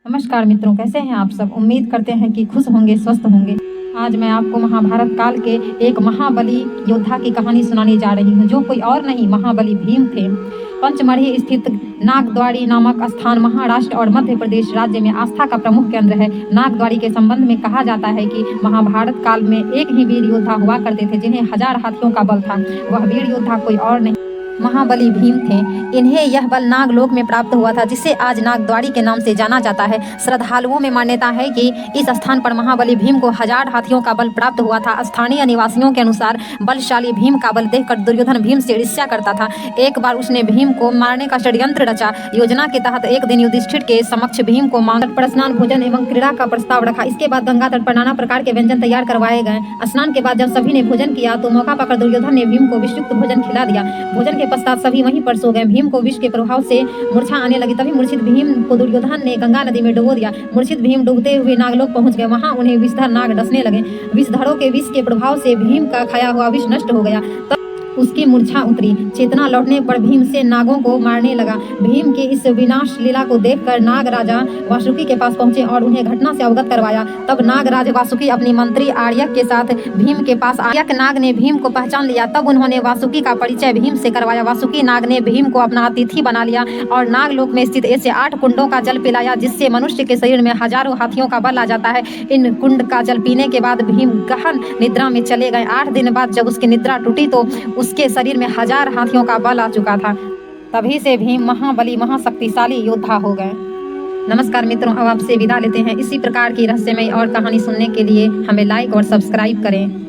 नमस्कार मित्रों, कैसे हैं आप सब। उम्मीद करते हैं कि खुश होंगे, स्वस्थ होंगे। आज मैं आपको महाभारत काल के एक महाबली योद्धा की कहानी सुनाने जा रही हूँ, जो कोई और नहीं महाबली भीम थे। पंचमढ़ी स्थित नागद्वारी नामक स्थान महाराष्ट्र और मध्य प्रदेश राज्य में आस्था का प्रमुख केंद्र है। नागद्वारी के संबंध में कहा जाता है कि महाभारत काल में एक ही वीर योद्धा हुआ करते थे, जिन्हें 1000 हाथियों का बल था। वह वीर योद्धा कोई और नहीं, महाबली भीम थे। इन्हें यह बल नागलोक में प्राप्त हुआ था, जिसे आज नागद्वारी के नाम से जाना जाता है। श्रद्धालुओं में मान्यता है कि इस स्थान पर महाबली भीम को 1000 हाथियों का बल प्राप्त हुआ था। स्थानीय निवासियों के अनुसार बलशाली भीम का बल देखकर दुर्योधन भीम से ईर्ष्या करता था। एक बार उसने भीम को मारने का षड्यंत्र रचा। योजना के तहत एक दिन युधिष्ठिर के समक्ष भीम को मांग पर स्नान, भोजन एवं क्रीड़ा का प्रस्ताव रखा। इसके बाद गंगा तट पर नाना प्रकार के व्यंजन तैयार करवाए गए। स्नान के बाद जब सभी ने भोजन किया तो मौका पाकर दुर्योधन ने भीम को विषयुक्त भोजन खिला दिया। भोजन के पश्चात सभी वहीं पर सो गए। भीम को विष के प्रभाव से मूर्छा आने लगी। तभी मूर्छित भीम को दुर्योधन ने गंगा नदी में डुबो दिया। मूर्छित भीम डूबते हुए नागलोक पहुंच गए। वहां उन्हें विषधर नाग डसने लगे। विषधरों के विष के प्रभाव से भीम का खाया हुआ विष नष्ट हो गया। उसकी मूर्छा उतरी। चेतना लौटने पर भीम से नागों को मारने लगा। भीम की इस विनाश लीला को देखकर नाग राजा वासुकी के पास पहुंचे और उन्हें घटना से अवगत करवाया। तब नागराज वासुकी अपनी मंत्री आर्यक के साथ भीम के पास। आर्यक नाग ने भीम को पहचान लिया। तब उन्होंने वासुकी का परिचय भीम से करवाया। वासुकी नाग ने भीम को अपना अतिथि बना लिया और नागलोक में स्थित ऐसे 8 कुंडों का जल पिलाया, जिससे मनुष्य के शरीर में हजारों हाथियों का बल आ जाता है। इन कुंड का जल पीने के बाद भीम गहन निद्रा में चले गए। 8 दिन बाद जब उसकी निद्रा टूटी तो उसके शरीर में 1000 हाथियों का बल आ चुका था। तभी से भीम महाबली महाशक्तिशाली योद्धा हो गए। नमस्कार मित्रों, अब आपसे विदा लेते हैं। इसी प्रकार की रहस्यमय और कहानी सुनने के लिए हमें लाइक और सब्सक्राइब करें।